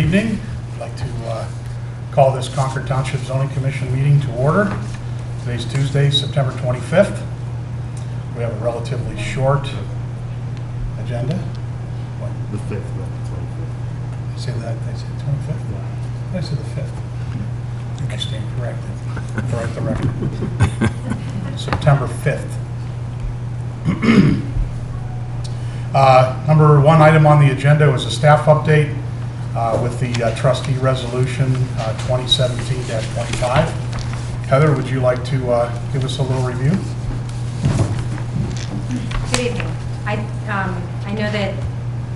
evening. I'd like to call this Concord Township Zoning Commission meeting to order. Today's Tuesday, September 25th. We have a relatively short agenda. What? The 5th, not the 25th. I say that, I said 25th? Yeah. I said the 5th. I think I stand corrected. For the record. September 5th. Number one item on the agenda was a staff update with the trustee resolution 2017-25. Heather, would you like to give us a little review? Good evening. I know that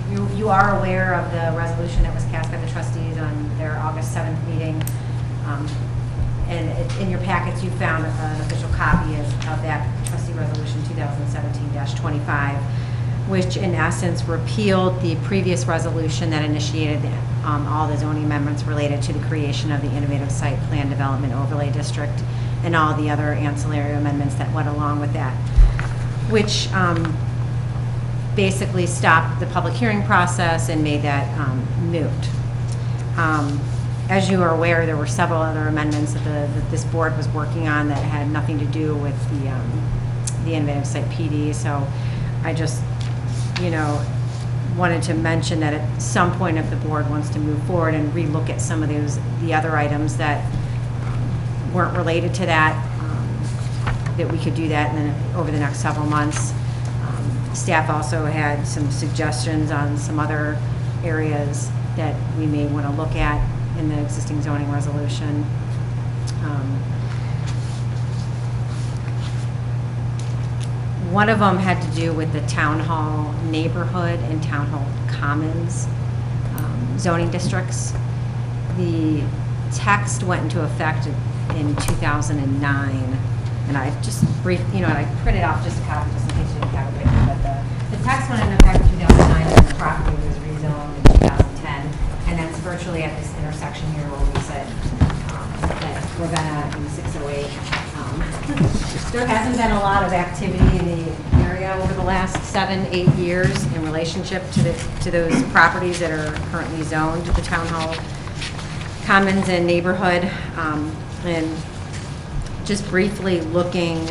you are aware of the resolution that was cast by the trustees on their August 7th meeting. And in your packets, you found an official copy of that trustee resolution 2017-25, which in essence repealed the previous resolution that initiated all the zoning amendments related to the creation of the Innovative Site Plan Development Overlay District and all the other ancillary amendments that went along with that, which basically stopped the public hearing process and made that moot. As you are aware, there were several other amendments that this board was working on that had nothing to do with the Innovative Site PD. So I just, wanted to mention that at some point, if the board wants to move forward and relook at some of the other items that weren't related to that, that we could do that over the next several months. Staff also had some suggestions on some other areas that we may want to look at in the existing zoning resolution. One of them had to do with the Town Hall neighborhood and Town Hall Commons zoning districts. The text went into effect in 2009, and I just I printed off just a copy just in case you didn't have it written, but the text went into effect in 2009 and the property was rezoned in 2010, and that's virtually at this intersection here where we said that we're gonna in 608. There hasn't been a lot of activity in the area over the last 7-8 years in relationship to those properties that are currently zoned to the Town Hall Commons and neighborhood. And just briefly looking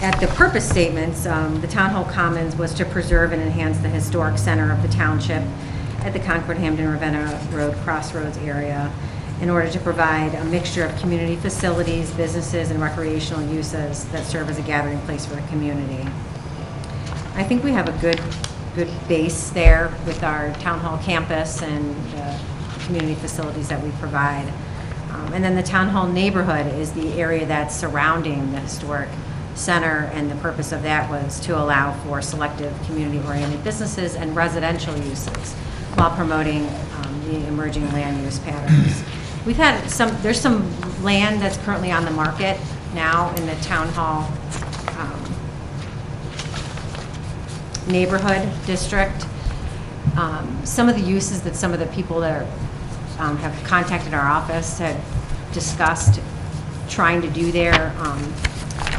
at the purpose statements, the Town Hall Commons was to preserve and enhance the historic center of the township at the Concord, Hamden, Ravenna Road crossroads area in order to provide a mixture of community facilities, businesses, and recreational uses that serve as a gathering place for the community. I think we have a good base there with our Town Hall campus and the community facilities that we provide. And then the Town Hall neighborhood is the area that's surrounding the historic center, and the purpose of that was to allow for selective community-oriented businesses and residential uses while promoting the emerging land use patterns. We've had there's some land that's currently on the market now in the Town Hall neighborhood district. Some of the uses that some of the people that have contacted our office had discussed trying to do there.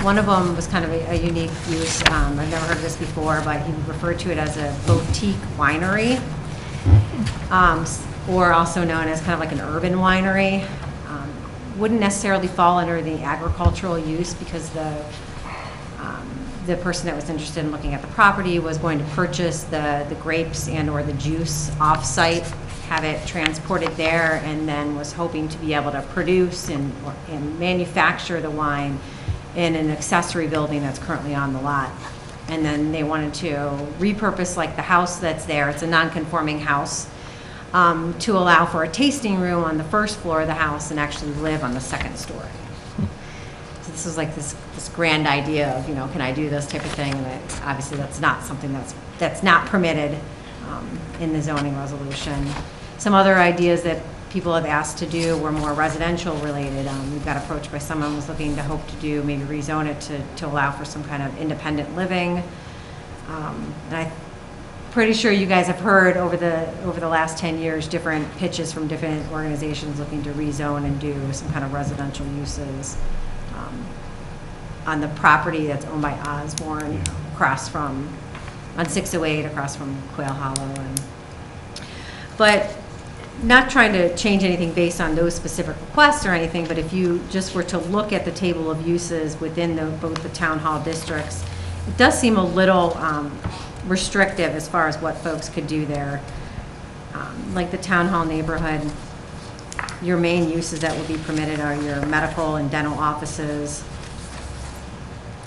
One of them was kind of a unique use. I've never heard of this before, but he referred to it as a boutique winery, or also known as kind of like an urban winery. Wouldn't necessarily fall under the agricultural use because the person that was interested in looking at the property was going to purchase the grapes and or the juice off-site, have it transported there, and then was hoping to be able to produce and manufacture the wine in an accessory building that's currently on the lot. And then they wanted to repurpose like the house that's there. It's a non-conforming house, to allow for a tasting room on the first floor of the house and actually live on the second story. So this is like this grand idea of, can I do this type of thing? And obviously that's not something that's not permitted in the zoning resolution. Some other ideas that people have asked to do were more residential related. We got approached by someone who was looking to hope to do, maybe rezone it to allow for some kind of independent living. And I'm pretty sure you guys have heard over the last 10 years different pitches from different organizations looking to rezone and do some kind of residential uses on the property that's owned by Osborne, across from on 608 across from Quail Hollow and But not trying to change anything based on those specific requests or anything, but if you just were to look at the table of uses within both the town hall districts, it does seem a little restrictive as far as what folks could do there. Like the town hall neighborhood, your main uses that would be permitted are your medical and dental offices,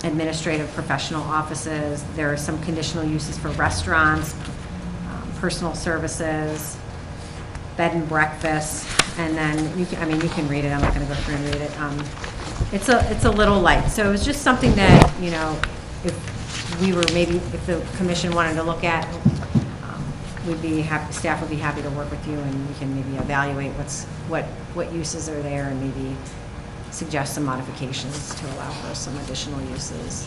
administrative professional offices. There are some conditional uses for restaurants, personal services, bed and breakfast, and then you can read it. I'm not going to go through and read it. It's a little light. So it was just something that, you know, if the commission wanted to look at, we'd be happy, staff would be happy to work with you, and we can maybe evaluate what uses are there and maybe suggest some modifications to allow for some additional uses.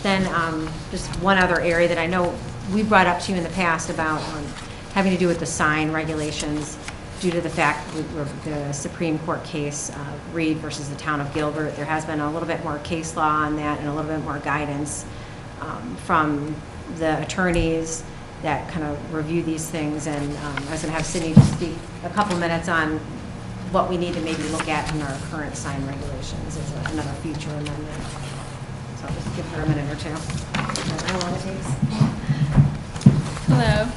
Then just one other area that I know we brought up to you in the past about having to do with the sign regulations due to the fact with the Supreme Court case, Reed versus the town of Gilbert. There has been a little bit more case law on that and a little bit more guidance from the attorneys that kind of review these things. And I was going to have Sydney speak a couple minutes on what we need to maybe look at in our current sign regulations as another future amendment. So I'll just give her a minute or two. How long it takes. Hello.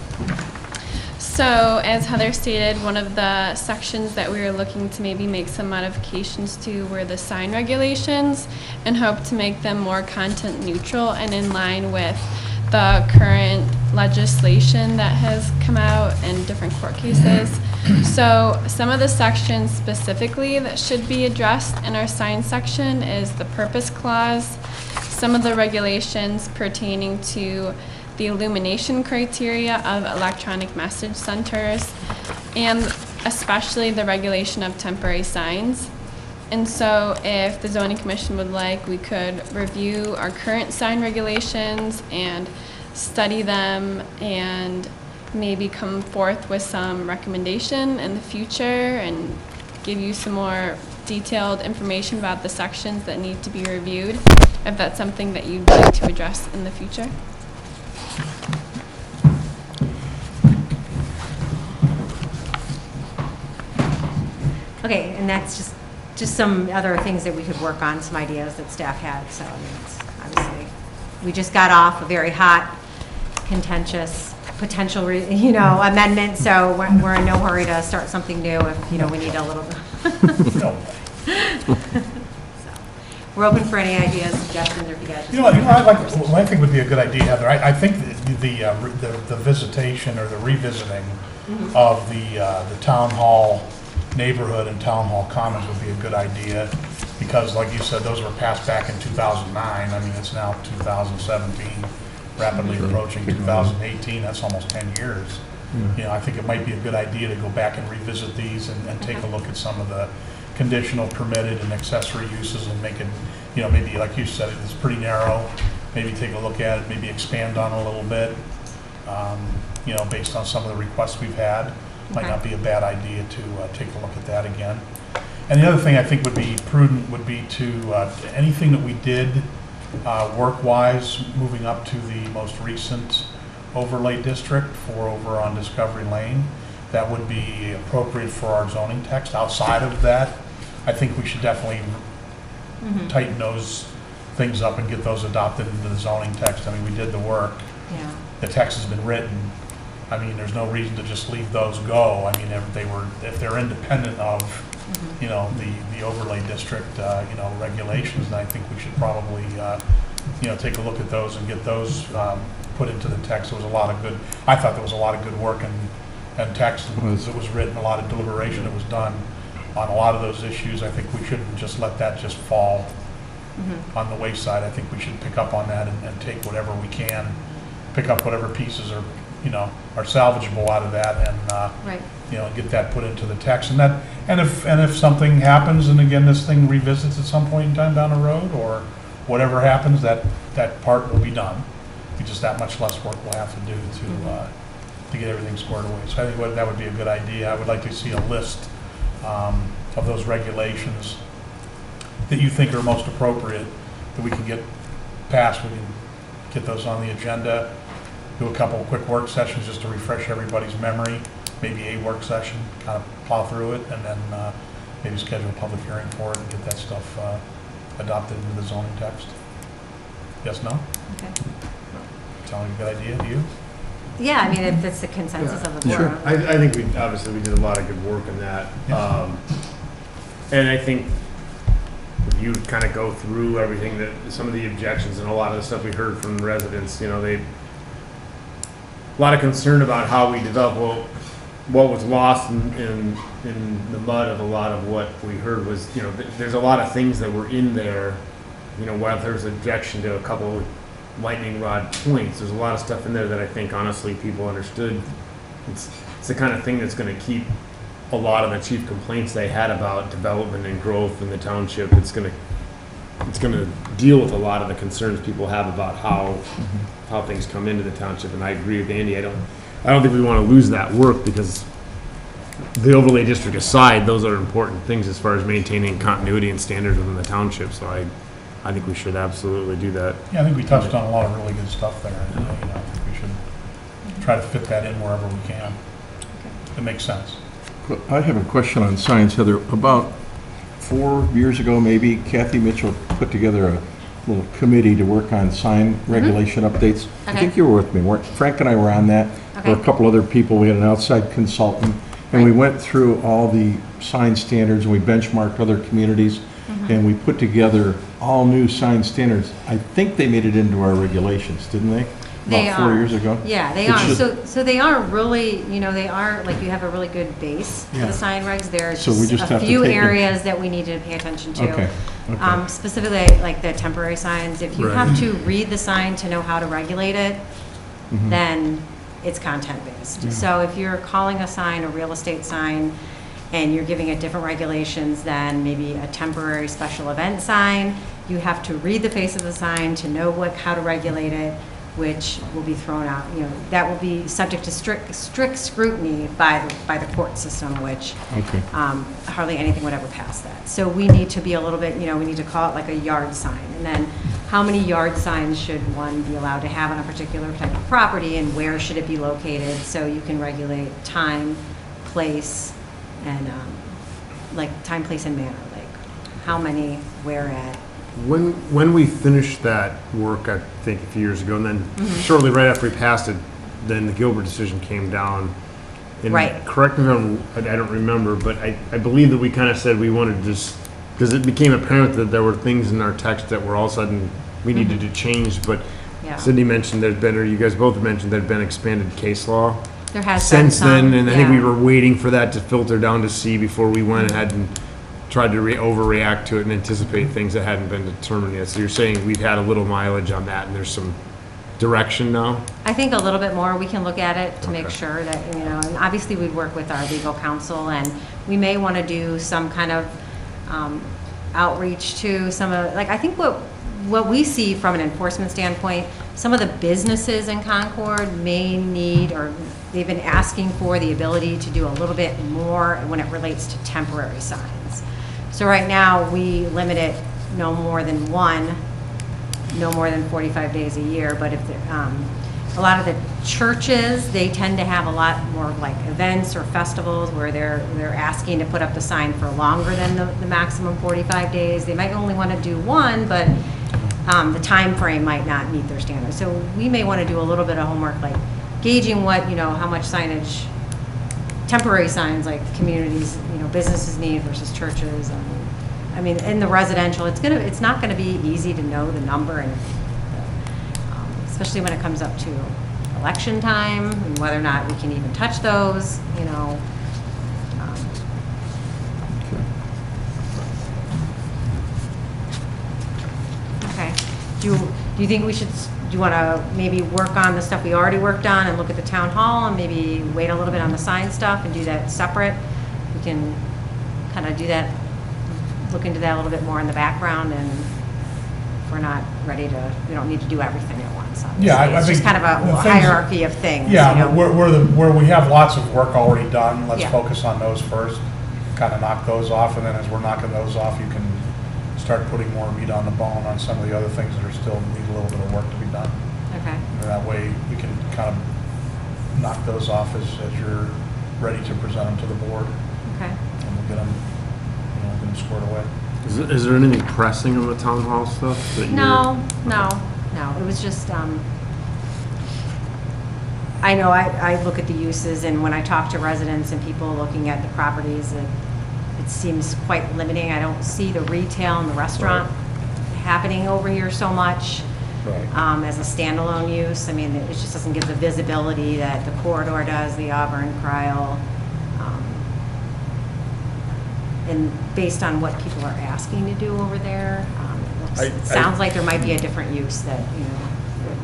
So, as Heather stated, one of the sections that we were looking to maybe make some modifications to were the sign regulations, and hope to make them more content neutral and in line with the current legislation that has come out in different court cases. So some of the sections specifically that should be addressed in our sign section is the purpose clause, some of the regulations pertaining to the illumination criteria of electronic message centers, and especially the regulation of temporary signs. And so if the zoning commission would like, we could review our current sign regulations and study them and maybe come forth with some recommendation in the future and give you some more detailed information about the sections that need to be reviewed, if that's something that you'd like to address in the future. Okay, and that's just some other things that we could work on, some ideas that staff had. So I mean, it's obviously, we just got off a very hot, contentious, potential, amendment. So we're in no hurry to start something new if, we need a little bit. No. So we're open for any ideas, suggestions, or if you guys. What I think would be a good idea, Heather, I think the visitation or the revisiting of the town hall neighborhood and town hall commons would be a good idea, because like you said, those were passed back in 2009. I mean, it's now 2017, rapidly approaching 2018. That's almost 10 years. I think it might be a good idea to go back and revisit these and take a look at some of the conditional, permitted, and accessory uses, and make it, maybe like you said, it's pretty narrow. Maybe take a look at it, maybe expand on it a little bit, based on some of the requests we've had. Might not be a bad idea to take a look at that again. And the other thing I think would be prudent would be to, anything that we did work-wise, moving up to the most recent overlay district for over on Discovery Lane, that would be appropriate for our zoning text. Outside of that, I think we should definitely tighten those things up and get those adopted into the zoning text. I mean, we did the work. Yeah. The text has been written. I mean, there's no reason to just leave those go. I mean, if they're independent of, the overlay district, regulations, then I think we should probably, take a look at those and get those put into the text. There was I thought there was a lot of good work and text as it was written, a lot of deliberation that was done on a lot of those issues. I think we shouldn't just let that just fall on the wayside. I think we should pick up on that and take whatever we can, pick up whatever pieces are salvageable out of that, and get that put into the text. And if something happens, and again this thing revisits at some point in time down the road, or whatever happens, that part will be done. It's just that much less work we'll have to do to get everything squared away. So I think that would be a good idea. I would like to see a list of those regulations that you think are most appropriate that we can get passed. We can get those on the agenda. do a couple of quick work sessions just to refresh everybody's memory, maybe a work session, kind of plow through it, and then maybe schedule a public hearing for it and get that stuff adopted into the zoning text. Yes, no? Okay. Sound like a good idea to you? Yeah, I mean, if it's the consensus of the board. Sure. I think obviously we did a lot of good work in that. Yeah. And I think if you kind of go through everything that, some of the objections and a lot of the stuff we heard from residents, you know, a lot of concern about how we develop what was lost in the mud of a lot of what we heard was, you know, there's a lot of things that were in there, you know, while there's objection to a couple of lightning rod points, there's a lot of stuff in there that I think honestly people understood. It's the kind of thing that's going to keep a lot of the chief complaints they had about development and growth in the township. It's going to deal with a lot of the concerns people have about how things come into the township. And I agree with Andy. I don't think we want to lose that work, because the overlay district aside, those are important things as far as maintaining continuity and standards within the township. So I think we should absolutely do that. Yeah, I think we touched on a lot of really good stuff there, and you know, I think we should try to fit that in wherever we can. It makes sense. I have a question on signs, Heather. About 4 years ago, maybe, Kathy Mitchell put together a little committee to work on sign regulation updates. I Okay. think you were with me, weren't Frank and I were on that. There were a Okay. couple other people. We had an outside consultant, and we went through all the sign standards, and we benchmarked other communities, and we put together all new sign standards. I think they made it into our regulations, didn't they? They About 4 are. years ago? Yeah, they It's are. just- So they are really, you know, they are, like, you have a really good base for Yeah. the sign regs. There are So we just a have to few take it- areas that we need to pay attention to. Okay, okay. Specifically, like the temporary signs, if you Right. have to read the sign to know how to regulate it, Mhm. then it's content-based. So if you're calling a sign a real estate sign and you're giving it different regulations than maybe a temporary special event sign, you have to read the face of the sign to know how to regulate it, which will be thrown out, you know, that will be subject to strict scrutiny by the court system, which Okay. hardly anything would ever pass that. So we need to be a little bit, you know, we need to call it like a yard sign. And then how many yard signs should one be allowed to have on a particular type of property, and where should it be located? So you can regulate time, place, and like time, place, and manner, like how many, where at. When we finished that work, I think a few years ago, and then shortly right after we passed it, then the Gilbert decision came down. And Right. correct me if I don't remember, but I believe that we kind of said we wanted to just, because it became apparent that there were things in our text that were all of a sudden we needed to change. But Yeah. Cindy mentioned there'd been, or you guys both mentioned there'd been expanded case law There has been since then, some, and I think we yeah. were waiting for that to filter down to see before we went ahead and tried to overreact to it and anticipate things that hadn't been determined yet. So you're saying we've had a little mileage on that, and there's some direction now? I think a little bit more, we can look at it to make Okay. sure that, you know, and obviously we'd work with our legal counsel, and we may want to do some kind of outreach to some of, like, I think what we see from an enforcement standpoint, some of the businesses in Concord may need, or they've been asking for the ability to do a little bit more when it relates to temporary signs. So right now, we limit it no more than one, no more than 45 days a year, but if a lot of the churches, they tend to have a lot more like events or festivals where they're asking to put up the sign for longer than the maximum 45 days. They might only want to do one, but the time frame might not meet their standards. So we may want to do a little bit of homework, like gauging what, you know, how much signage, temporary signs like communities, you know, businesses need versus churches. I mean, in the residential, it's not gonna be easy to know the number, and especially when it comes up to election time and whether or not we can even touch those, you know. Okay. Do you think we should, do you want to maybe work on the stuff we already worked on and look at the town hall, and maybe wait a little bit on the sign stuff and do that separate? We can kind of do that, look into that a little bit more in the background, and if we're not ready to, we don't need to do everything at once, obviously. Yeah, I It's just think kind of a the things- hierarchy of things, Yeah, you know. but where we have lots of work already done, let's Yeah. focus on those first, kind of knock those off, and then as we're knocking those off, you can start putting more meat on the bone on some of the other things that are still need a little bit of work to be done. Okay. And that way, we can kind of knock those off as you're ready to present them to the board, Okay. and we'll get them, get them squared away. Is there anything pressing on the town hall stuff that you're? No. It was just, I know I look at the uses, and when I talk to residents and people looking at the properties, it seems quite limiting. I don't see the retail and the restaurant happening over here so much. Right. As a standalone use. I mean, it just doesn't give the visibility that the corridor does, the Auburn, Cryle. And based on what people are asking to do over there, it sounds like there might be a different use that,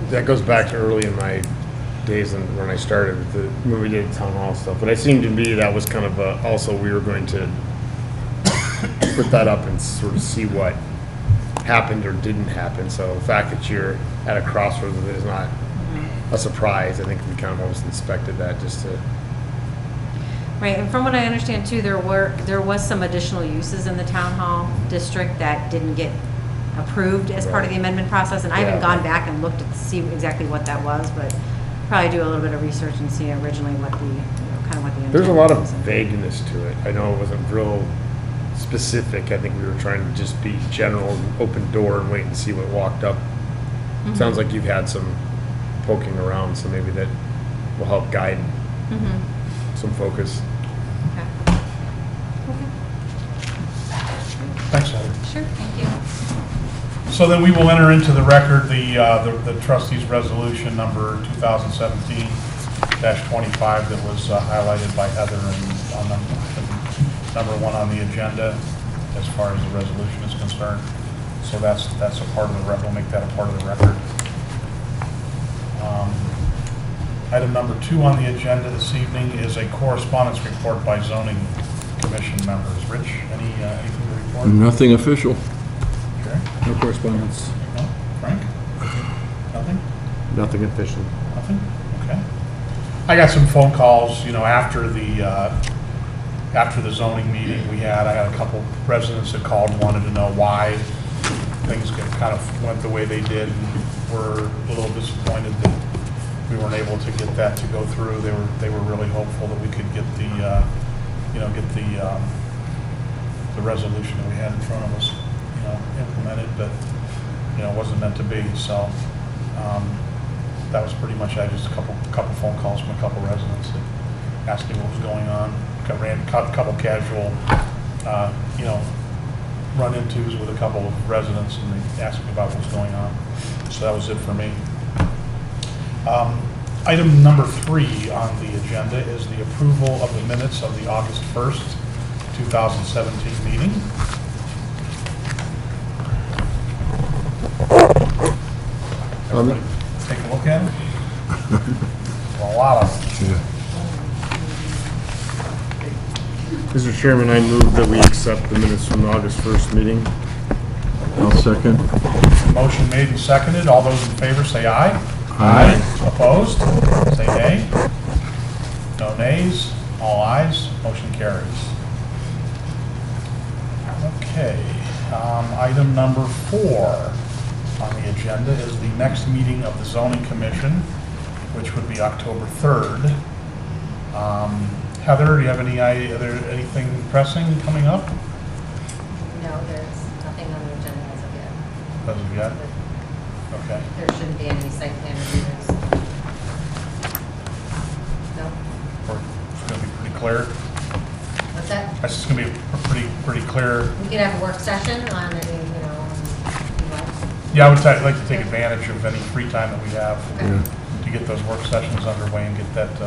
That goes back to early in my days when I started when we did town hall stuff. But it seemed to me that was kind of also we were going to put that up and sort of see what happened or didn't happen. So the fact that you're at a crossroads of it is not a surprise. I think we kind of almost inspected that just to. Right, and from what I understand too, there was some additional uses in the town hall district that didn't get approved as part of the amendment process, and I haven't gone back and looked to see exactly what that was, but probably do a little bit of research and see originally what the, kind of what the intent There's a lot of was. vagueness to it. I know it wasn't real specific. I think we were trying to just be general, open door and wait and see what walked up. Sounds like you've had some poking around, so maybe that will help guide some focus. Okay. Thanks, Heather. Sure, thank you. So then we will enter into the record the trustees' resolution number 2017-25 that was highlighted by Heather and on number one on the agenda as far as the resolution is concerned. So that's a part of the record. We'll make that a part of the record. Item number 2 on the agenda this evening is a correspondence report by zoning commission members. Rich, anything to report? Nothing official. Okay. No correspondence. No? Frank? Nothing? Nothing official. Nothing? Okay. I got some phone calls, after the zoning meeting we had. I had a couple residents that called and wanted to know why things kind of went the way they did, and were a little disappointed that we weren't able to get that to go through. They were really hopeful that we could get the resolution that we had in front of us, implemented, but it wasn't meant to be. So that was pretty much. I just a couple phone calls from a couple residents that asked me what was going on. Ran a couple casual, run-intos with a couple of residents, and they asked me about what was going on. So that was it for me. Item number 3 on the agenda is the approval of the minutes of the August 1st, 2017 meeting. Everybody take a look at it. A lot of them. Mr. Chairman, I move that we accept the minutes from the August 1st meeting. I'll second. Motion made and seconded. All those in favor say aye. Aye. Opposed? Say nay. No nays. All ayes. Motion carries. Okay. Item number 4 on the agenda is the next meeting of the zoning commission, which would be October 3rd. Heather, do you have anything pressing coming up? No, there's nothing on the agenda as of yet. As of yet? Okay. There shouldn't be any site plan reviews. No? It's going to be pretty clear. What's that? It's going to be a pretty clear. We could have a work session on it, Yeah, I would like to take advantage of any free time that we have Okay. to get those work sessions underway and get that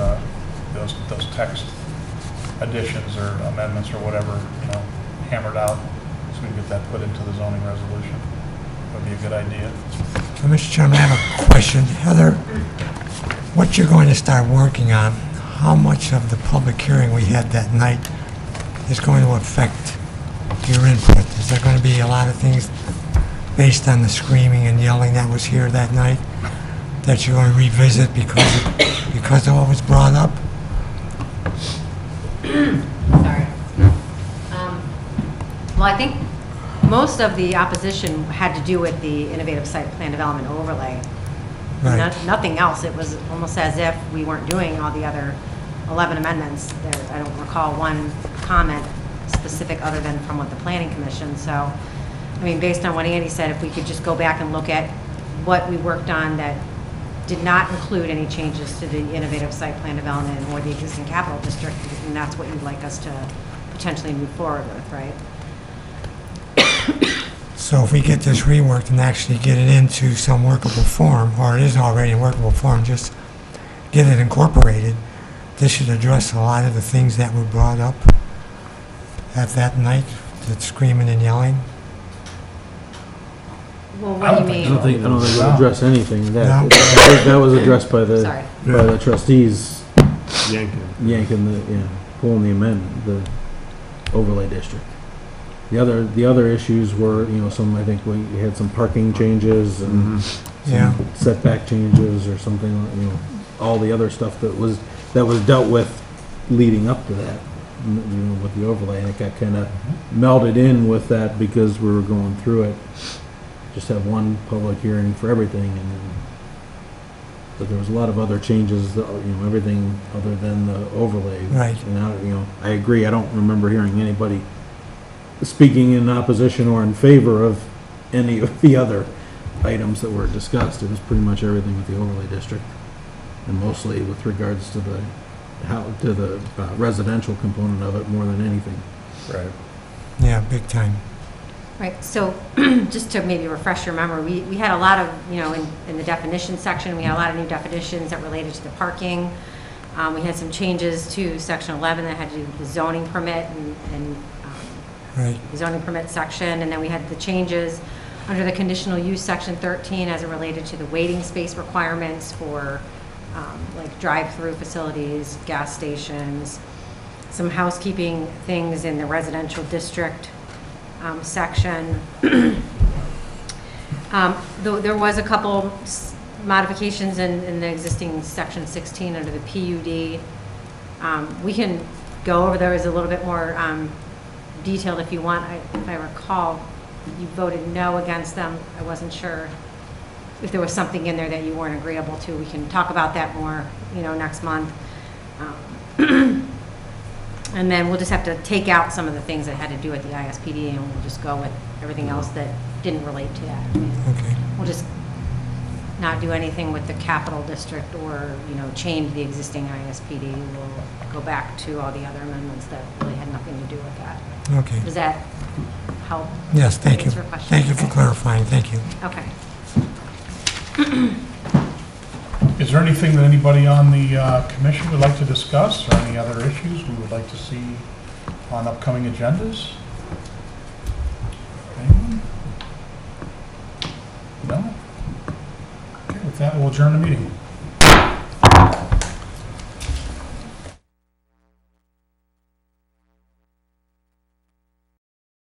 those text additions or amendments or whatever, hammered out, so we can get that put into the zoning resolution. Would be a good idea. Mr. Chairman, I have a question. Heather, what you're going to start working on, how much of the public hearing we had that night is going to affect your input? Is there going to be a lot of things based on the screaming and yelling that was here that night that you're going to revisit because of what was brought up? Sorry. Well, I think most of the opposition had to do with the innovative site plan development overlay. Right. Nothing else. It was almost as if we weren't doing all the other 11 amendments. I don't recall one comment specific other than from what the planning commission. So, I mean, based on what Andy said, if we could just go back and look at what we worked on that did not include any changes to the innovative site plan development or the existing capital district, and that's what you'd like us to potentially move forward with, right? So if we get this reworked and actually get it into some workable form, or it is already in workable form, just get it incorporated, this should address a lot of the things that were brought up at that night, the screaming and yelling. Well, what do you mean? I don't think it'll address anything. No. I think that was addressed by Sorry. the trustees Yanking. pulling the amendment, the overlay district. The other issues were, I think we had some parking changes and Yeah. setback changes or something, all the other stuff that was dealt with leading up to that, with the overlay, and it got kind of melded in with that because we were going through it. Just have one public hearing for everything, and then, but there was a lot of other changes, everything other than the overlay. Right. And I agree, I don't remember hearing anybody speaking in opposition or in favor of any of the other items that were discussed. It was pretty much everything with the overlay district, and mostly with regards to the residential component of it more than anything. Right. Yeah, big time. Right, so just to maybe refresh your memory, we had a lot of, in the definition section, we had a lot of new definitions that related to the parking. We had some changes to section 11 that had to do with the zoning permit and Right. the zoning permit section, and then we had the changes under the conditional use section 13 as it related to the waiting space requirements for like drive-through facilities, gas stations, some housekeeping things in the residential district section. There was a couple modifications in the existing section 16 under the PUD. We can go over those a little bit more detailed if you want. If I recall, you voted no against them. I wasn't sure if there was something in there that you weren't agreeable to. We can talk about that more, next month. And then we'll just have to take out some of the things that had to do with the ISPD, and we'll just go with everything else that didn't relate to that. Okay. We'll just not do anything with the capital district or, change the existing ISPD. We'll go back to all the other amendments that really had nothing to do with that. Okay. Does that help? Yes, thank you. Answer your question? Thank you for Okay. clarifying. Thank you. Okay. Is there anything that anybody on the commission would like to discuss, or any other issues we would like to see on upcoming agendas? Anyone? No? Okay, with that, we'll adjourn the meeting.